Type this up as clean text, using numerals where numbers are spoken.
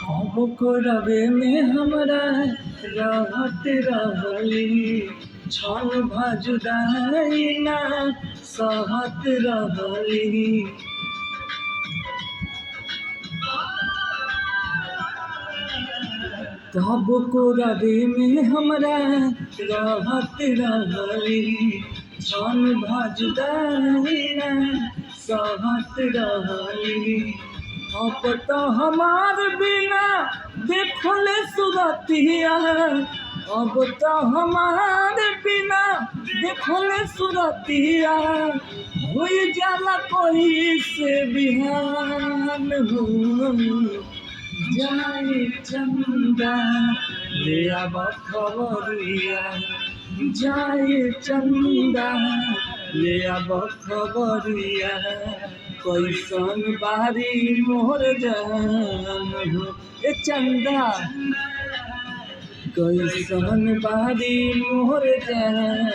अब कोरबे में हमरा रहत रहली, छल भजुदाई ना सहत रहली। तब कोरबे में हमरा रहत रहली, छल भजुदाई ना सहत रहली। अब तो हमार बिना देखल सुरतिया, अब तो हमार बिना देखल सुरतिया, हो जाला कोई से बिहान हो। जाए चंदा ले आब खबरिया, जाए चंदा ले आब खबरिया, कैसन बारी मोर जान हो। ए चंदा कैसन बारी मोर जान।